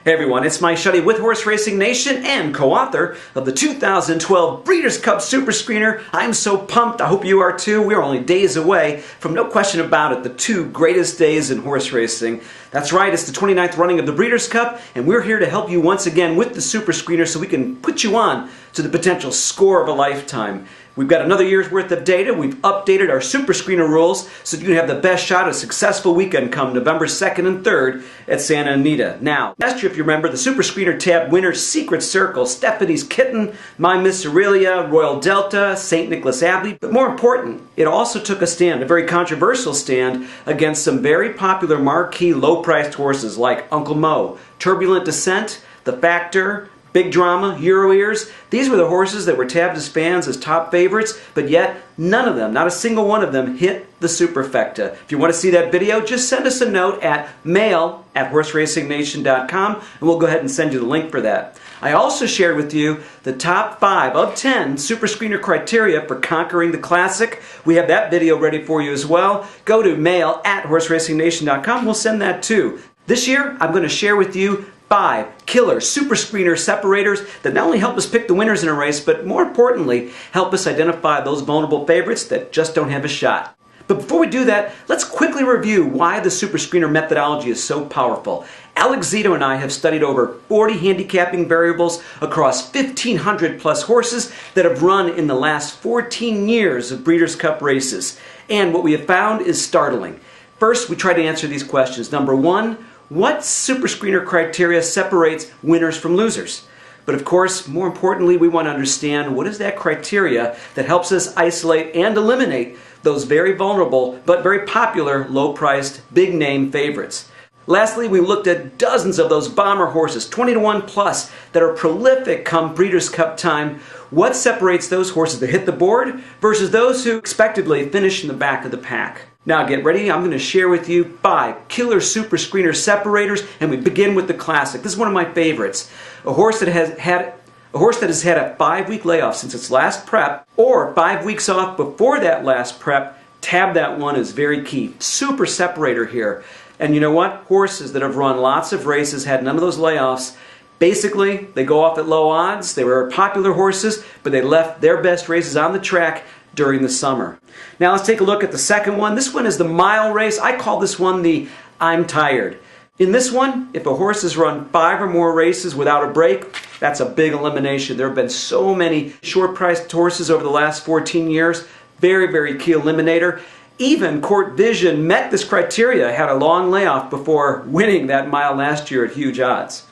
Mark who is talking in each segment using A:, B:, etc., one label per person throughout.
A: Hey everyone, it's Mike Shuddy with Horse Racing Nation and co-author of the 2012 Breeders' Cup Super Screener. I'm so pumped, I hope you are too. We're only days away from, no question about it, the two greatest days in horse racing. That's right, it's the 29th running of the Breeders' Cup, and we're here to help you once again with the Super Screener so we can put you on to the potential score of a lifetime. We've got another year's worth of data. We've updated our Super Screener rules so you can have the best shot at a successful weekend come November 2nd and 3rd at Santa Anita. Now, last year, if you remember, the Super Screener tabbed winners Secret Circle, Stephanie's Kitten, My Miss Aurelia, Royal Delta, St. Nicholas Abbey. But more important, it also took a stand, a very controversial stand, against some very popular marquee low-priced horses like Uncle Mo, Turbulent Descent, The Factor, Big Drama, Euro Ears. These were the horses that were tabbed as fans as top favorites, but yet none of them, not a single one of them, hit the superfecta. If you want to see that video, just send us a note at mail@horseracingnation.com and we'll go ahead and send you the link for that. I also shared with you the top 5 of 10 Super Screener criteria for conquering the Classic. We have that video ready for you as well. Go to mail@horseracingnation.com. We'll send that too. This year, I'm going to share with you 5 killer Super Screener separators that not only help us pick the winners in a race, but more importantly, help us identify those vulnerable favorites that just don't have a shot. But before we do that, let's quickly review why the Super Screener methodology is so powerful. Alex Zito and I have studied over 40 handicapping variables across 1,500 plus horses that have run in the last 14 years of Breeders' Cup races. And what we have found is startling. First, we try to answer these questions. Number 1, what Super Screener criteria separates winners from losers? But of course, more importantly, we want to understand what is that criteria that helps us isolate and eliminate those very vulnerable but very popular low-priced big-name favorites. Lastly, we looked at dozens of those bomber horses, 20-to-1 plus, that are prolific come Breeders' Cup time. What separates those horses that hit the board versus those who expectedly finish in the back of the pack? Now get ready, I'm going to share with you 5 killer Super Screener separators, and we begin with the Classic. This is one of my favorites. A horse that has had a 5-week layoff since its last prep, or 5 weeks off before that last prep. Tab that one is very key. Super separator here. And you know what? Horses that have run lots of races, had none of those layoffs, basically, they go off at low odds. They were popular horses, but they left their best races on the track during the summer. Now let's take a look at the second one. This one is the mile race. I call this one the I'm tired. In this one, if a horse has run 5 or more races without a break, that's a big elimination. There have been so many short-priced horses over the last 14 years. Very, very key eliminator. Even Court Vision met this criteria, had a long layoff before winning that mile last year at huge odds.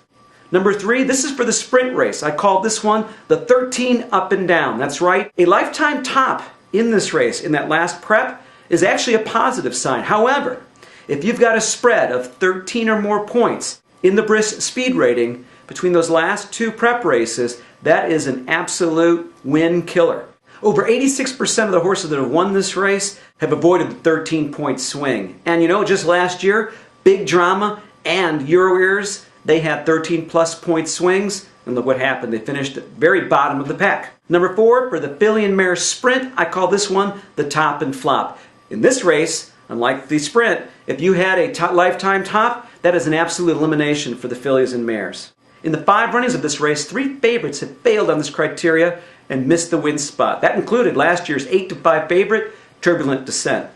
A: Number 3, this is for the sprint race. I call this one the 13 up and down. That's right. A lifetime top in this race, in that last prep, is actually a positive sign. However, if you've got a spread of 13 or more points in the BRIS speed rating between those last 2 prep races, that is an absolute win killer. Over 86% of the horses that have won this race have avoided the 13-point swing. And you know, just last year, Big Drama and Euro Ears, they had 13-plus point swings, and look what happened. They finished at the very bottom of the pack. Number 4, for the filly and mare sprint, I call this one the top and flop. In this race, unlike the sprint, if you had a lifetime top, that is an absolute elimination for the fillies and mares. In the 5 runnings of this race, 3 favorites have failed on this criteria and missed the win spot. That included last year's 8-to-5 favorite, Turbulent Descent.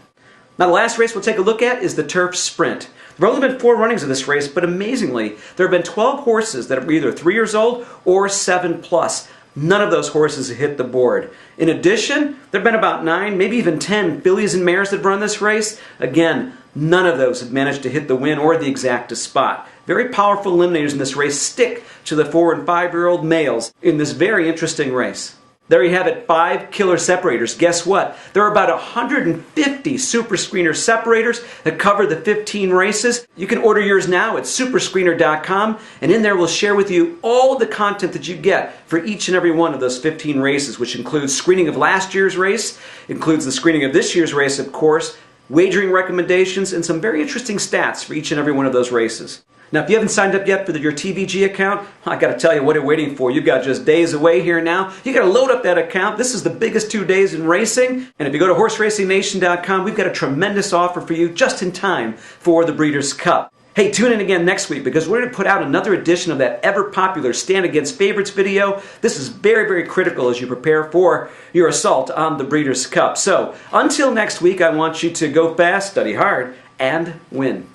A: Now the last race we'll take a look at is the Turf Sprint. There have only been 4 runnings of this race, but amazingly, there have been 12 horses that are either 3 years old or 7 plus. None of those horses have hit the board. In addition, there have been about 9, maybe even 10 fillies and mares that have run this race. Again, none of those have managed to hit the win or the exacta spot. Very powerful eliminators in this race stick to the 4- and 5-year-old males in this very interesting race. There you have it, 5 killer separators. Guess what? There are about 150 Super Screener separators that cover the 15 races. You can order yours now at superscreener.com, and in there we'll share with you all the content that you get for each and every one of those 15 races, which includes screening of last year's race, includes the screening of this year's race, of course, wagering recommendations, and some very interesting stats for each and every one of those races. Now, if you haven't signed up yet for your TVG account, I got to tell you what you're waiting for. You've got just days away here now. You got to load up that account. This is the biggest 2 days in racing. And if you go to horseracingnation.com, we've got a tremendous offer for you just in time for the Breeders' Cup. Hey, tune in again next week because we're going to put out another edition of that ever-popular Stand Against Favorites video. This is very, very critical as you prepare for your assault on the Breeders' Cup. So, until next week, I want you to go fast, study hard, and win.